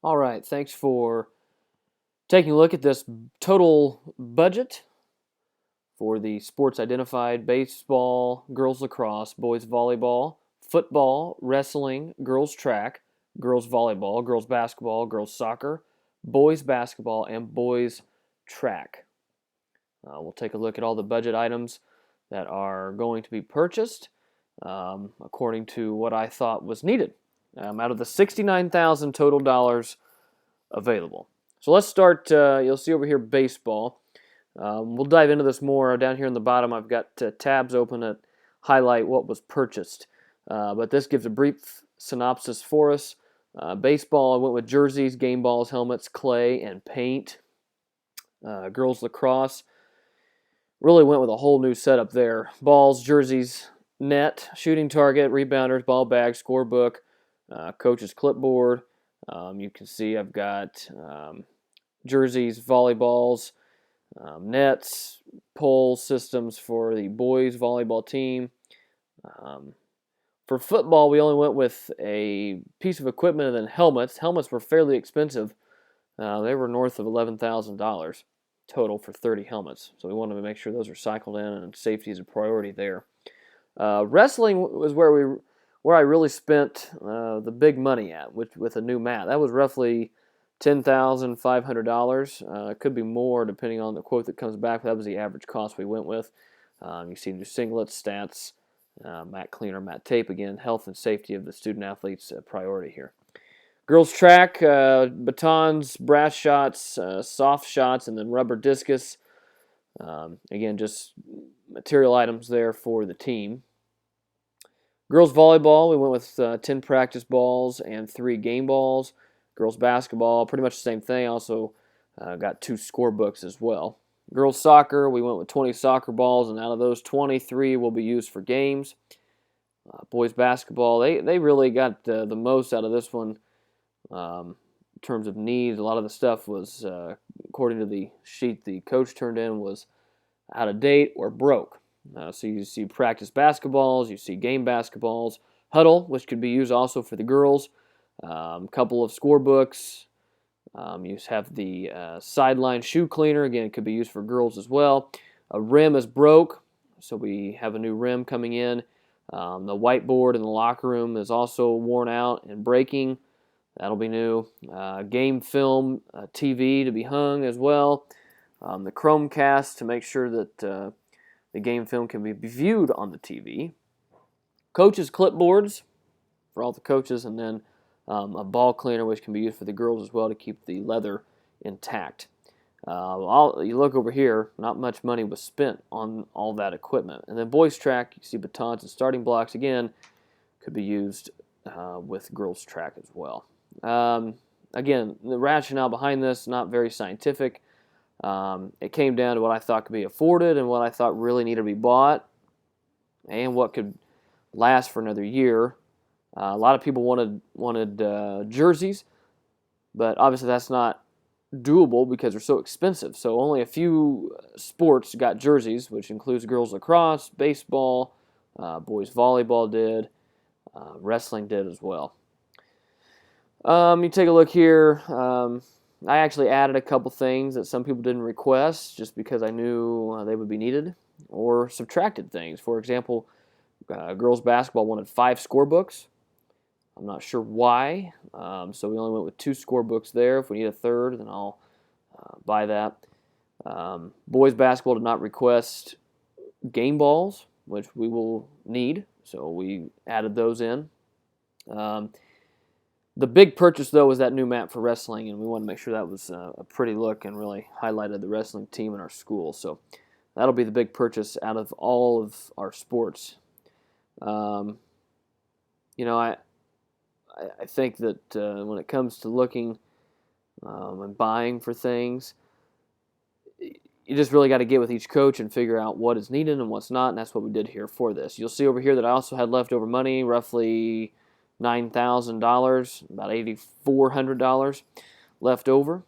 All right, thanks for taking a look at this total budget for the sports identified: baseball, girls lacrosse, boys volleyball, football, wrestling, girls track, girls volleyball, girls basketball, girls soccer, boys basketball, and boys track. We'll take a look at all the budget items that are going to be purchased according to what I thought was needed out of the 69,000 total dollars available. So let's start. You'll see over here baseball. We'll dive into this more down here in the bottom. I've got tabs open that highlight what was purchased, but this gives a brief synopsis for us. Baseball, I went with jerseys, game balls, helmets, clay, and paint. Girls lacrosse, really went with a whole new setup there. Balls, jerseys, net, shooting target, rebounders, ball bag, scorebook, coach's clipboard. You can see I've got jerseys, volleyballs, nets, pole systems for the boys volleyball team. Um, for football, we only went with a piece of equipment and then helmets. Helmets were fairly expensive. They were north of $11,000 total for 30 helmets. So we wanted to make sure those are cycled in, and safety is a priority there. Wrestling was where I really spent the big money at with a new mat. That was roughly $10,500. It could be more depending on the quote that comes back. That was the average cost we went with. You see new singlets, stats, mat cleaner, mat tape. Again, health and safety of the student athletes a priority here. Girls track, batons, brass shots, soft shots, and then rubber discus. Again, just material items there for the team. Girls volleyball, we went with 10 practice balls and 3 game balls. Girls basketball, pretty much the same thing. Also got 2 score books as well. Girls soccer, we went with 20 soccer balls, and out of those, 23 will be used for games. Boys basketball, they really got the most out of this one in terms of needs. A lot of the stuff was, according to the sheet the coach turned in, was out of date or broke. So you see practice basketballs, you see game basketballs, huddle, which could be used also for the girls, a couple of score books. You have the sideline shoe cleaner. Again, it could be used for girls as well. A rim is broke, so we have a new rim coming in. The whiteboard in the locker room is also worn out and breaking. That'll be new. Game film, TV to be hung as well. The Chromecast to make sure that the game film can be viewed on the TV. Coaches' clipboards for all the coaches, and then a ball cleaner, which can be used for the girls as well to keep the leather intact. You look over here, not much money was spent on all that equipment. And then boys track, you see batons and starting blocks, again, could be used with girls track as well. Again, the rationale behind this, not very scientific. It came down to what I thought could be afforded and what I thought really needed to be bought and what could last for another year. A lot of people wanted jerseys, but obviously that's not doable because they're so expensive. So only a few sports got jerseys, which includes girls lacrosse, baseball, boys volleyball did, wrestling did as well. You take a look here. I actually added a couple things that some people didn't request just because I knew they would be needed, or subtracted things. For example, girls basketball wanted 5 scorebooks. I'm not sure why, so we only went with 2 scorebooks there. If we need a third, then I'll buy that. Boys basketball did not request game balls, which we will need, so we added those in. The big purchase, though, was that new mat for wrestling, and we wanted to make sure that was a pretty look and really highlighted the wrestling team in our school. So that'll be the big purchase out of all of our sports. I think that when it comes to looking and buying for things, you just really got to get with each coach and figure out what is needed and what's not, and that's what we did here for this. You'll see over here that I also had leftover money, roughly $9,000, about $8,400 left over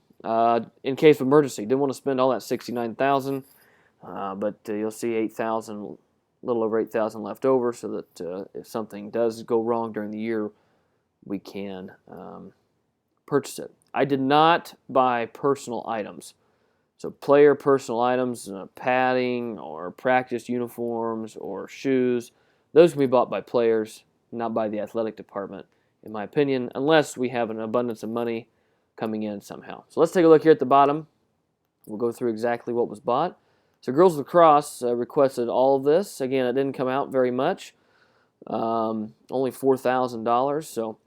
in case of emergency. Didn't want to spend all that $69,000, but you'll see $8,000, a little over $8,000 left over, so that if something does go wrong during the year, we can purchase it. I did not buy personal items. So player personal items, padding or practice uniforms or shoes, those can be bought by players, not by the athletic department, in my opinion, unless we have an abundance of money coming in somehow. So let's take a look here at the bottom. We'll go through exactly what was bought. So girls lacrosse requested all of this. Again, it didn't come out very much, only $4,000. So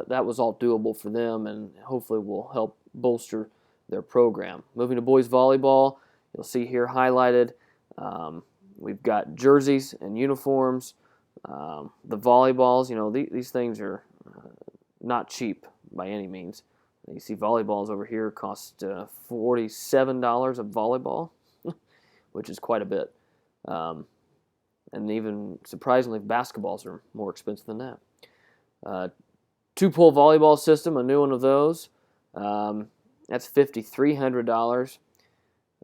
that was all doable for them, and hopefully will help bolster their program. Moving to boys volleyball, you'll see here highlighted, we've got jerseys and uniforms. The volleyballs, these things are not cheap by any means. You see volleyballs over here cost $47 a volleyball, which is quite a bit. And even surprisingly, basketballs are more expensive than that. Two-pole volleyball system, a new one of those. That's $5,300.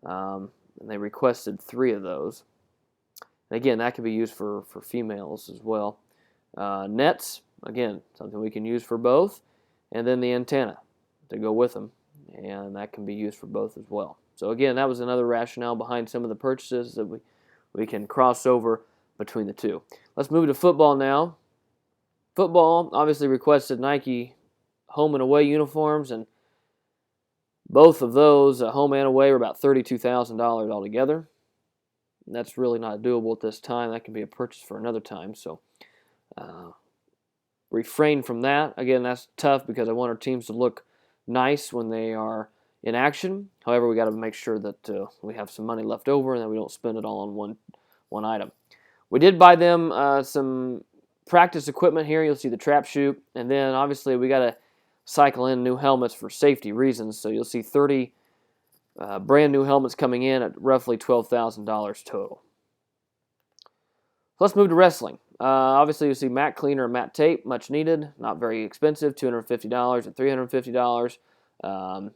And they requested 3 of those. And again, that can be used for females as well. Nets, again, something we can use for both. And then the antenna to go with them. And that can be used for both as well. So again, that was another rationale behind some of the purchases, that we can cross over between the two. Let's move to football now. Football obviously requested Nike home and away uniforms, and both of those, home and away, were about $32,000 altogether. And that's really not doable at this time. That can be a purchase for another time. So refrain from that. Again, that's tough because I want our teams to look nice when they are in action. However, we got to make sure that we have some money left over and that we don't spend it all on one item. We did buy them some practice equipment here. You'll see the trap shoot, and then obviously we got to cycle in new helmets for safety reasons. So you'll see 30 brand new helmets coming in at roughly $12,000 total. Let's move to wrestling. Obviously, you see mat cleaner and mat tape, much needed, not very expensive, $250 and $350.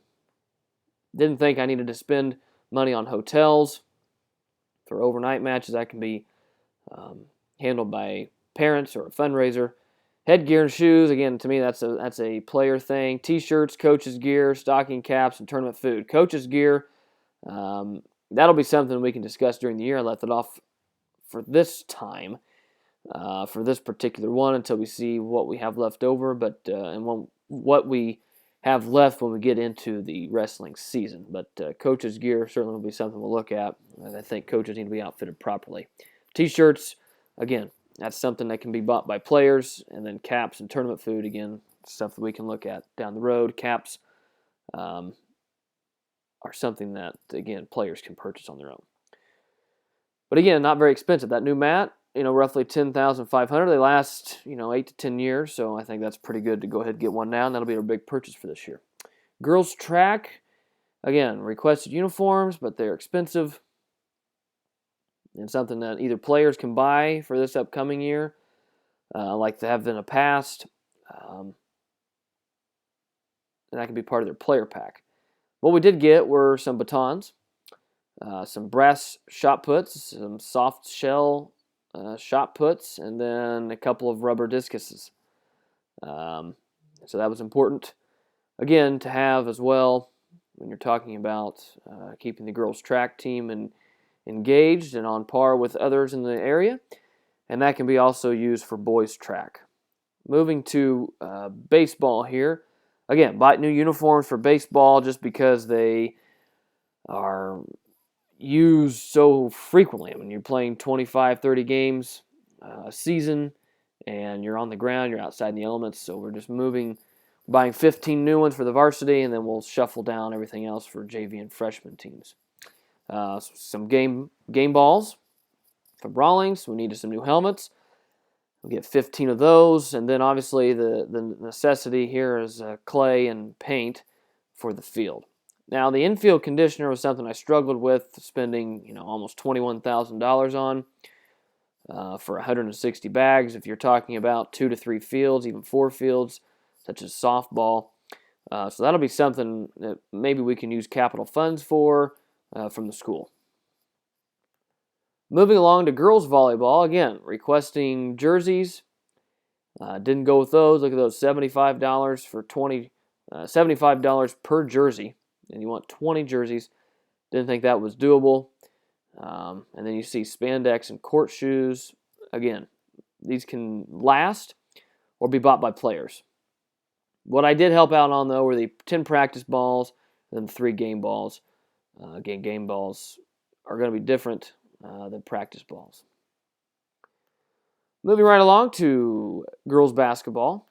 Didn't think I needed to spend money on hotels for overnight matches. That can be handled by parents or a fundraiser. Headgear and shoes, again, to me, that's a player thing. T-shirts, coaches' gear, stocking caps, and tournament food. Coaches' gear, that'll be something we can discuss during the year. I left it off for this time, for this particular one, until we see what we have left over, and what we have left when we get into the wrestling season. But coaches' gear certainly will be something we'll look at, and I think coaches need to be outfitted properly. T-shirts, again, that's something that can be bought by players, and then caps and tournament food, again, stuff that we can look at down the road. Caps are something that, again, players can purchase on their own. But again, not very expensive. That new mat, roughly $10,500. They last, 8 to 10 years, so I think that's pretty good to go ahead and get one now, and that'll be our big purchase for this year. Girls track, again, requested uniforms, but they're expensive. And something that either players can buy for this upcoming year, like they have in the past, and that can be part of their player pack. What we did get were some batons, some brass shot puts, some soft shell shot puts, and then a couple of rubber discuses. So that was important, again, to have as well when you're talking about keeping the girls' track team engaged and on par with others in the area, and that can be also used for boys track. Moving to baseball here, again, bought new uniforms for baseball just because they are used so frequently. I mean, you're playing 25, 30 games a season, and you're on the ground, you're outside in the elements, so we're just buying 15 new ones for the varsity, and then we'll shuffle down everything else for JV and freshman teams. Some game balls from Rawlings. We needed some new helmets. We'll get 15 of those, and then obviously the necessity here is clay and paint for the field. Now, the infield conditioner was something I struggled with, spending almost $21,000 on for 160 bags. If you're talking about 2 to 3 fields, even 4 fields, such as softball, so that'll be something that maybe we can use capital funds for. From the school. Moving along to girls volleyball, again, requesting jerseys. Didn't go with those. Look at those, $75 for 20 $75 per jersey, and you want 20 jerseys. Didn't think that was doable. And then you see spandex and court shoes. Again, these can last or be bought by players. What I did help out on, though, were the 10 practice balls and then the 3 game balls. Again, game balls are going to be different than practice balls. Moving right along to girls basketball.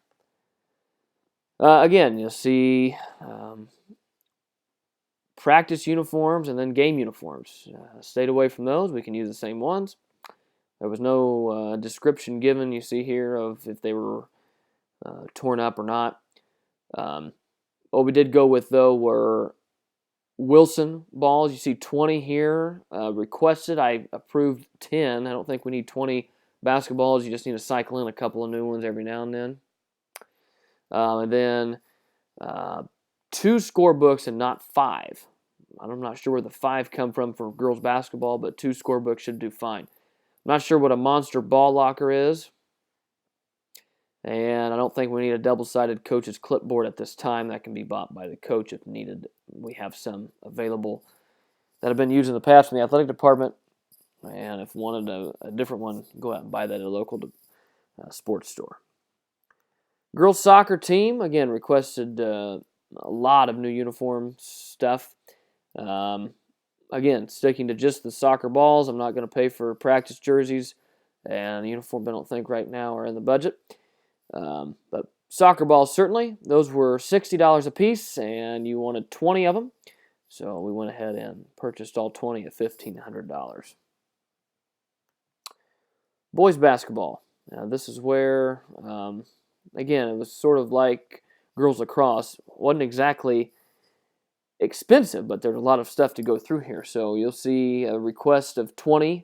Again, you'll see practice uniforms and then game uniforms. Stayed away from those. We can use the same ones. There was no description given, you see here, of if they were torn up or not. What we did go with, though, were Wilson balls. You see 20 here requested. I approved 10. I don't think we need 20 basketballs. You just need to cycle in a couple of new ones every now and then. And then 2 scorebooks and not 5. I'm not sure where the 5 come from for girls basketball, but 2 scorebooks should do fine. I'm not sure what a monster ball locker is. And I don't think we need a double-sided coach's clipboard at this time. That can be bought by the coach if needed. We have some available that have been used in the past from the athletic department. And if wanted a different one, go out and buy that at a local sports store. Girls soccer team, again, requested a lot of new uniform stuff. Again, sticking to just the soccer balls. I'm not going to pay for practice jerseys. And uniform, I don't think right now are in the budget. But soccer balls, certainly. Those were $60 a piece, and you wanted 20 of them. So we went ahead and purchased all 20 at $1,500. Boys basketball. Now, this is where, again, it was sort of like girls lacrosse. Wasn't exactly expensive, but there's a lot of stuff to go through here. So you'll see a request of 12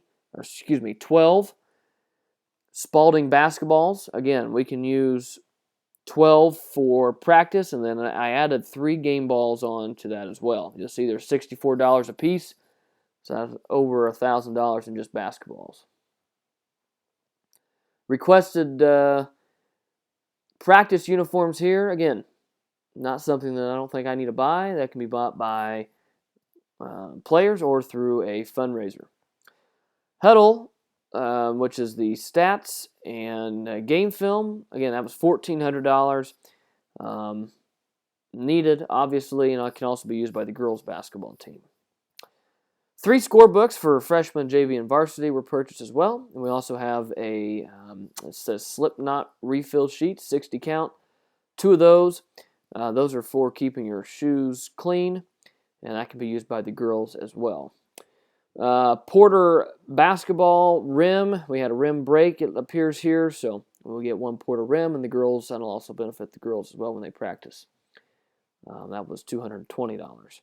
Spalding basketballs. Again, we can use 12 for practice, and then I added 3 game balls on to that as well. You'll see they're $64 a piece, so that's over $1,000 in just basketballs. Requested practice uniforms here. Again, not something that I don't think I need to buy. That can be bought by players or through a fundraiser. Huddle, which is the stats and game film. Again, that was $1,400. Needed, obviously, and it can also be used by the girls basketball team. 3 scorebooks for freshman, JV, and varsity were purchased as well. And we also have it says Slipknot refill sheet, 60 count. 2 of those. Those are for keeping your shoes clean, and that can be used by the girls as well. Porter basketball rim. We had a rim break, it appears here, so we'll get 1 Porter rim, and the girls, that'll also benefit the girls as well when they practice. That was $220.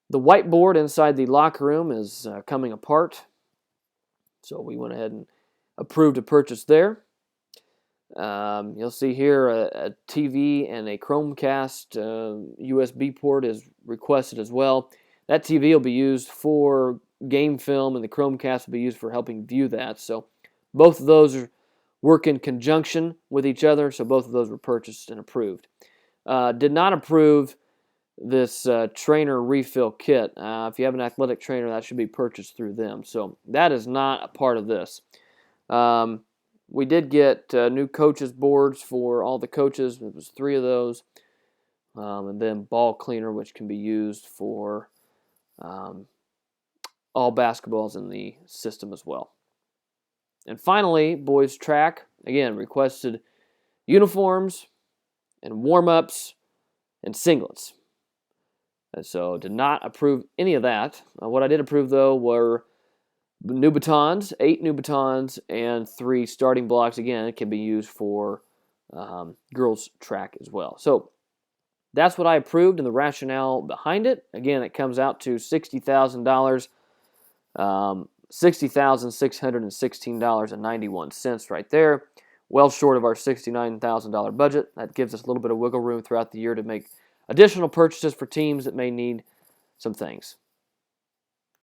The whiteboard inside the locker room is coming apart, so we went ahead and approved a purchase there. You'll see here a TV and a Chromecast USB port is requested as well. That TV will be used for game film, and the Chromecast will be used for helping view that. So both of those work in conjunction with each other, so both of those were purchased and approved. Did not approve this trainer refill kit. If you have an athletic trainer, that should be purchased through them. So that is not a part of this. We did get new coaches boards for all the coaches. It was 3 of those. And then ball cleaner, which can be used for all basketballs in the system as well. And finally, boys track. Again, requested uniforms and warm-ups and singlets. And so did not approve any of that. What I did approve, though, were new batons, 8 new batons, and 3 starting blocks. Again, it can be used for girls track as well. So that's what I approved and the rationale behind it. Again, it comes out to $60,000, $60,616.91 right there. Well short of our $69,000 budget. That gives us a little bit of wiggle room throughout the year to make additional purchases for teams that may need some things.